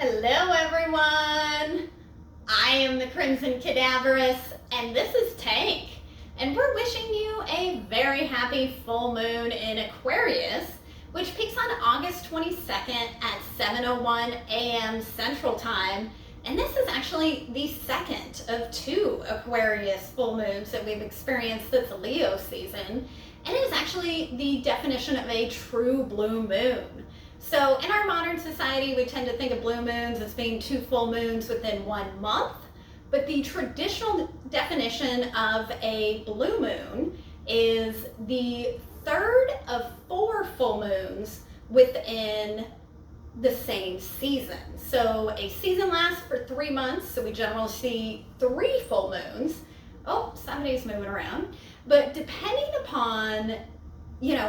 Hello everyone! I am the Crimson Cadaverous and this is Tank, and we're wishing you a very happy full moon in Aquarius, which peaks on August 22nd at 7:01 a.m. Central Time, and this is actually the second of two Aquarius full moons that we've experienced this Leo season, and it is actually the definition of a true blue moon. So in our modern society, we tend to think of blue moons as being two full moons within 1 month, but the traditional definition of a blue moon is the third of 4 full moons within the same season. So a season lasts for 3 months, so we generally see 3 full moons. Oh, somebody's moving around. But depending upon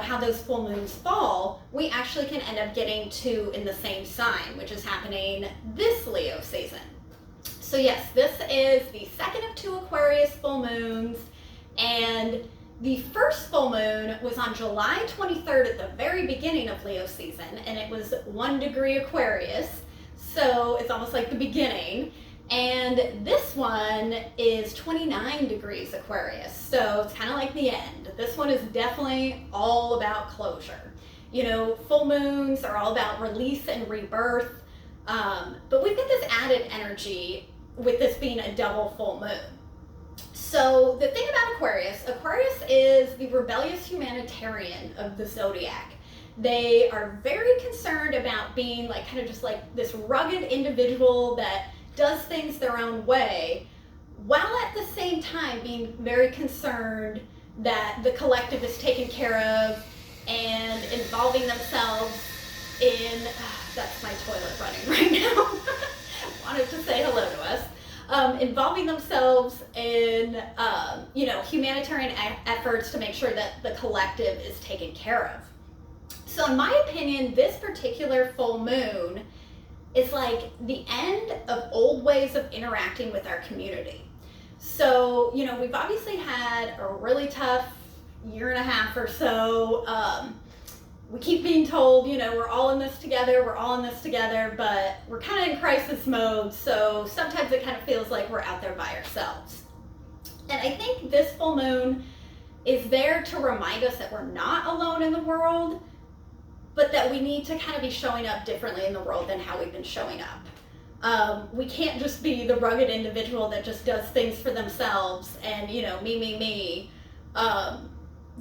how those full moons fall, we actually can end up getting 2 in the same sign, which is happening this Leo season. So yes, this is the second of 2 Aquarius full moons, and the first full moon was on July 23rd at the very beginning of Leo season, and it was 1 degree Aquarius, so it's almost like the beginning. And this one is 29 degrees Aquarius, so it's kind of like the end. This one is definitely all about closure. Full moons are all about release and rebirth, but we've got this added energy with this being a double full moon. So the thing about Aquarius is the rebellious humanitarian of the zodiac. They are very concerned about being just like this rugged individual that does things their own way, while at the same time being very concerned that the collective is taken care of and involving themselves in, that's my toilet running right now, wanted to say hello to us, involving themselves in, humanitarian efforts to make sure that the collective is taken care of. So in my opinion, this particular full moon is like the end of old ways of interacting with our community. So, we've obviously had a really tough 1.5 years or so. We keep being told, we're all in this together, but we're kind of in crisis mode, so sometimes it kind of feels like we're out there by ourselves. And I think this full moon is there to remind us that we're not alone in the world, but that we need to kind of be showing up differently in the world than how we've been showing up. We can't just be the rugged individual that just does things for themselves and, me.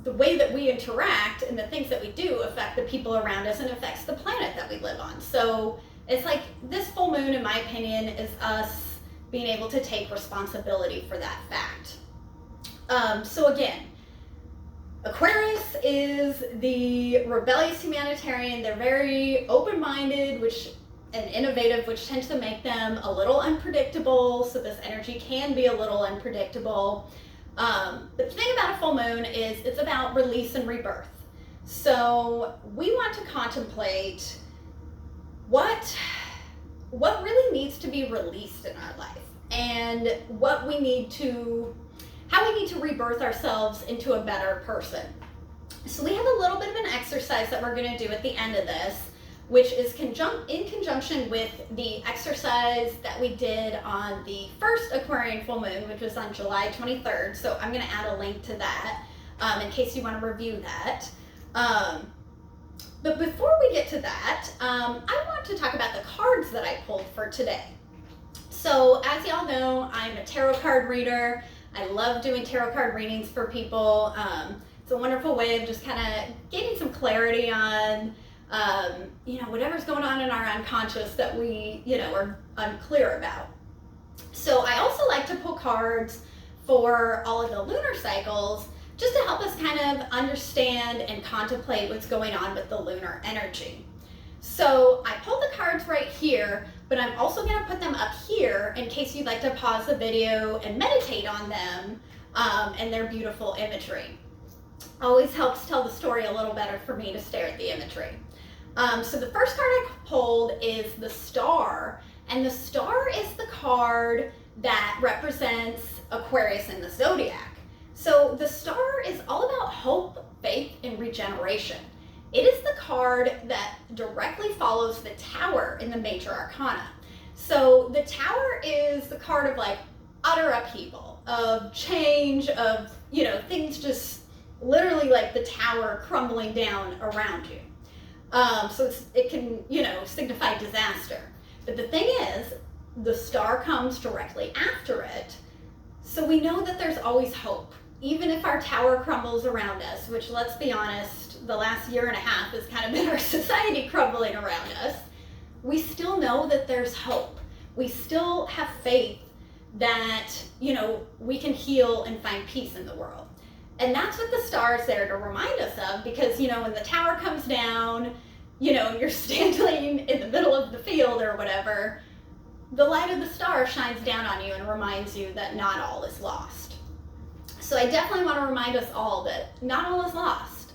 The way that we interact and the things that we do affect the people around us and affects the planet that we live on. So it's like this full moon, in my opinion, is us being able to take responsibility for that fact. So again, Aquarius is the rebellious humanitarian. They're very open-minded and innovative, which tends to make them a little unpredictable. So this energy can be a little unpredictable. But the thing about a full moon is it's about release and rebirth. So we want to contemplate what really needs to be released in our life, and how we need to rebirth ourselves into a better person. So we have a little bit of an exercise that we're going to do at the end of this, which is in conjunction with the exercise that we did on the first Aquarian full moon, which was on July 23rd. So I'm going to add a link to that in case you want to review that. But before we get to that, I want to talk about the cards that I pulled for today. So as y'all know, I'm a tarot card reader. I love doing tarot card readings for people. It's a wonderful way of just kind of getting some clarity on, whatever's going on in our unconscious that we, are unclear about. So I also like to pull cards for all of the lunar cycles just to help us kind of understand and contemplate what's going on with the lunar energy. So I pulled the cards right here, but I'm also going to put them up here in case you'd like to pause the video and meditate on them and their beautiful imagery. Always helps tell the story a little better for me to stare at the imagery. So the first card I pulled is the Star, and the Star is the card that represents Aquarius in the zodiac. So the Star is all about hope, faith, and regeneration. It is the card that directly follows the Tower in the Major Arcana. So the Tower is the card of like utter upheaval, of change, of, you know, things just literally like the tower crumbling down around you. So it can, you know, signify disaster. But the thing is, the star comes directly after it, so we know that there's always hope. Even if our tower crumbles around us, which, let's be honest, the last year and a half has kind of been our society crumbling around us, we still know that there's hope. We still have faith that, you know, we can heal and find peace in the world. And that's what the star is there to remind us of, because, you know, when the tower comes down, you know, you're standing in the middle of the field or whatever, the light of the star shines down on you and reminds you that not all is lost. So I definitely want to remind us all that not all is lost.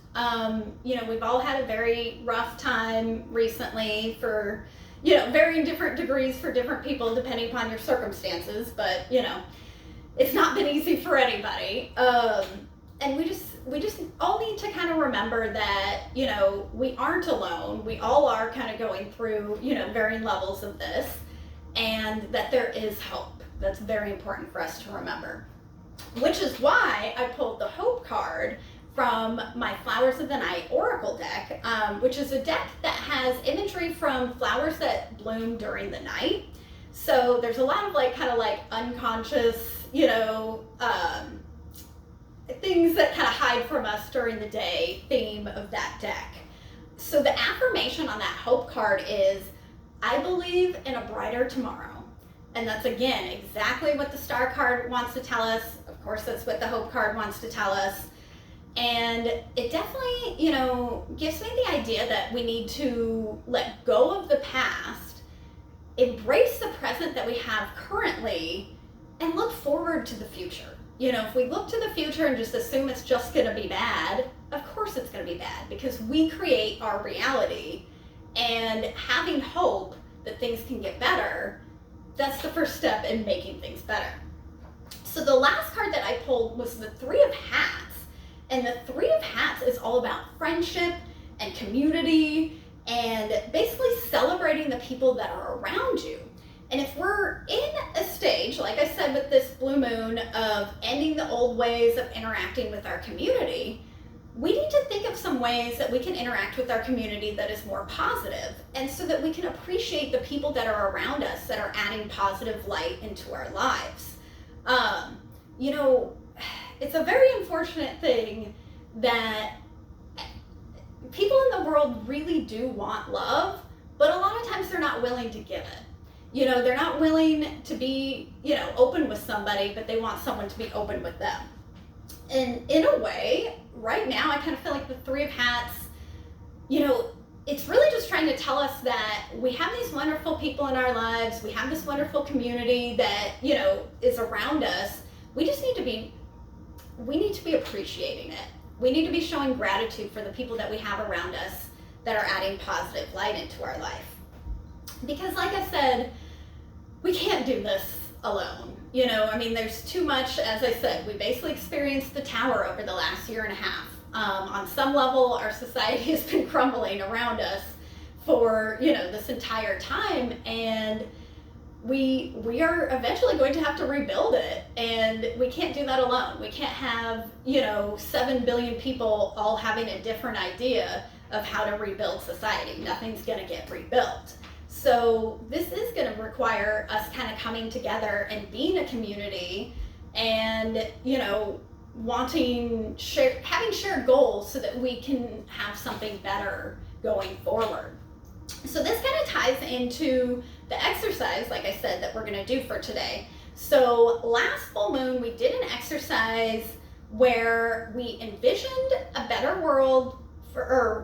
You know, we've all had a very rough time recently for, you know, varying different degrees for different people depending upon your circumstances, but, you know, it's not been easy for anybody. And we just all need to kind of remember that, you know, we aren't alone. We all are kind of going through, you know, varying levels of this, and that there is hope. That's very important for us to remember. Which is why I pulled the Hope card from my Flowers of the Night Oracle deck, which is a deck that has imagery from flowers that bloom during the night. So there's a lot of like kind of like unconscious, you know, things that kind of hide from us during the day theme of that deck. So the affirmation on that Hope card is, I believe in a brighter tomorrow. And that's, again, exactly what the Star card wants to tell us. Of course, that's what the Hope card wants to tell us. And it definitely, you know, gives me the idea that we need to let go of the past, embrace the present that we have currently, and look forward to the future. You know, if we look to the future and just assume it's just going to be bad, of course it's going to be bad, because we create our reality. And having hope that things can get better, that's the first step in making things better. So the last card that I pulled was the Three of Hats. And the Three of Hats is all about friendship and community and basically celebrating the people that are around you. And if we're in a stage, like I said with this blue moon, of ending the old ways of interacting with our community, we need to think of some ways that we can interact with our community that is more positive, and so that we can appreciate the people that are around us that are adding positive light into our lives. You know, it's a very unfortunate thing that people in the world really do want love, but a lot of times they're not willing to give it. You know, they're not willing to be, you know, open with somebody, but they want someone to be open with them. And in a way, right now, I kind of feel like the Three of Hats, you know, it's really just trying to tell us that we have these wonderful people in our lives. We have this wonderful community that, you know, is around us. We just need to be appreciating it. We need to be showing gratitude for the people that we have around us that are adding positive light into our life. Because like I said, we can't do this alone. You know, I mean, there's too much. As I said, we basically experienced the Tower over the last year and a half. On some level, our society has been crumbling around us for, you know, this entire time, and we are eventually going to have to rebuild it, and we can't do that alone. We can't have, you know, 7 billion people all having a different idea of how to rebuild society. Nothing's going to get rebuilt. So this is going to require us kind of coming together and being a community, and, you know, having shared goals so that we can have something better going forward. So this kind of ties into the exercise, like I said, that we're going to do for today. So last full moon, we did an exercise where we envisioned a better world,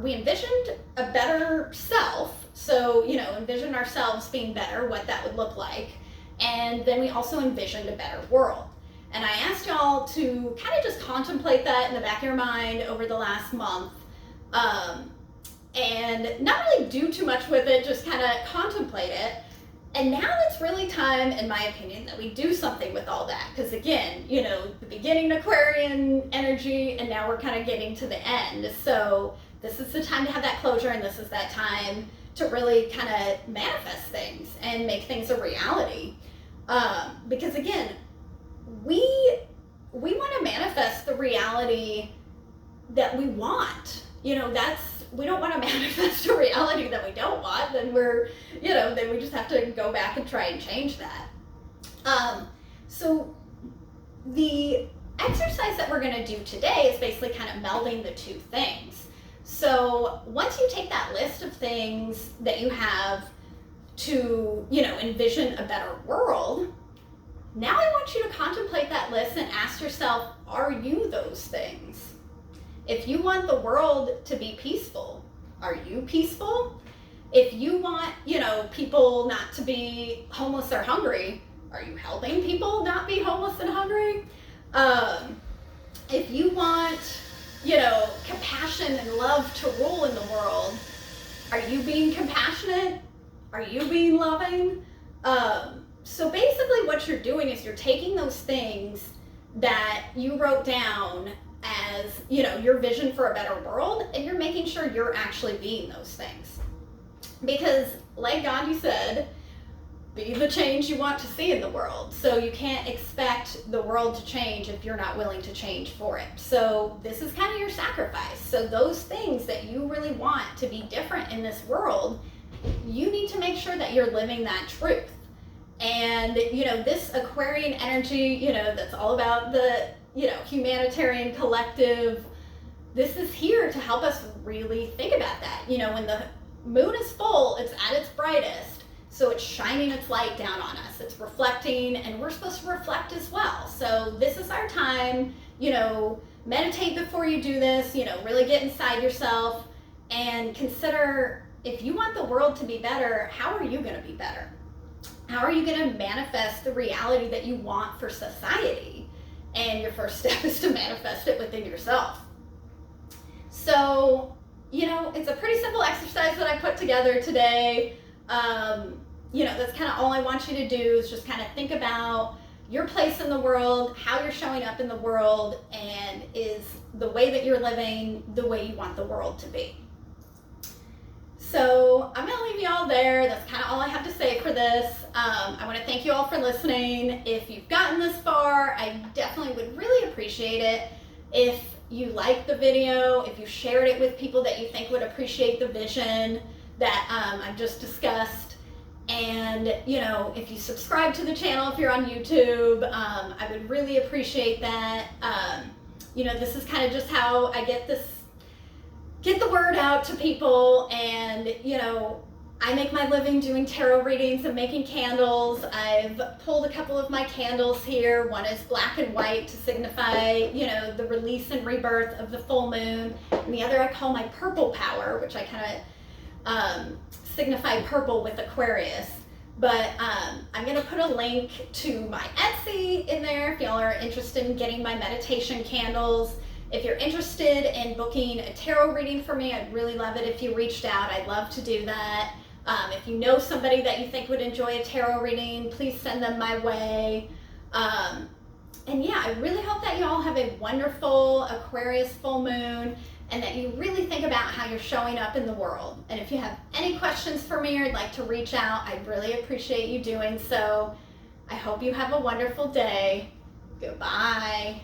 we envisioned a better self. So, you know, envision ourselves being better, what that would look like. And then we also envisioned a better world. And I asked y'all to kind of just contemplate that in the back of your mind over the last month. And not really do too much with it, just kind of contemplate it. And now it's really time, in my opinion, that we do something with all that. Because again, you know, the beginning Aquarian energy, and now we're kind of getting to the end. So this is the time to have that closure, and this is that time to really kind of manifest things and make things a reality. Because again, we want to manifest the reality that we want. We don't want to manifest a reality that we don't want. Then then we just have to go back and try and change that. So the exercise that we're going to do today is basically kind of melding the two things. So once you take that list of things that you have to, envision a better world, now I want you to contemplate that list and ask yourself, are you those things? If you want the world to be peaceful, are you peaceful? If you want, people not to be homeless or hungry, are you helping people not be homeless and hungry? If you want, compassion and love to rule in the world, are you being compassionate? Are you being loving? So basically what you're doing is you're taking those things that you wrote down as, your vision for a better world, and you're making sure you're actually being those things. Because like Gandhi said, be the change you want to see in the world. So you can't expect the world to change if you're not willing to change for it. So this is kind of your sacrifice. So those things that you really want to be different in this world, you need to make sure that you're living that truth. And, this Aquarian energy, that's all about the, humanitarian collective, this is here to help us really think about that. When the moon is full, it's at its brightest. So it's shining its light down on us. It's reflecting, and we're supposed to reflect as well. So this is our time, meditate before you do this, really get inside yourself and consider, if you want the world to be better, how are you going to be better? How are you going to manifest the reality that you want for society? And your first step is to manifest it within yourself. So, it's a pretty simple exercise that I put together today. That's kind of all I want you to do is just kind of think about your place in the world, how you're showing up in the world, and is the way that you're living the way you want the world to be. So I'm going to leave you all there. That's kind of all I have to say for this. I want to thank you all for listening. If you've gotten this far, I definitely would really appreciate it if you liked the video, if you shared it with people that you think would appreciate the vision that I've just discussed. And, if you subscribe to the channel, if you're on YouTube, I would really appreciate that. This is kind of just how I get the word out to people. And, I make my living doing tarot readings and making candles. I've pulled a couple of my candles here. One is black and white to signify, the release and rebirth of the full moon. And the other I call my purple power, which I kind of signify purple with Aquarius. But I'm going to put a link to my Etsy in there if y'all are interested in getting my meditation candles. If you're interested in booking a tarot reading for me, I'd really love it if you reached out. I'd love to do that. If you know somebody that you think would enjoy a tarot reading, please send them my way. And yeah, I really hope that you all have a wonderful Aquarius full moon, and that you really think about how you're showing up in the world. And if you have any questions for me or would like to reach out, I'd really appreciate you doing so. I hope you have a wonderful day. Goodbye.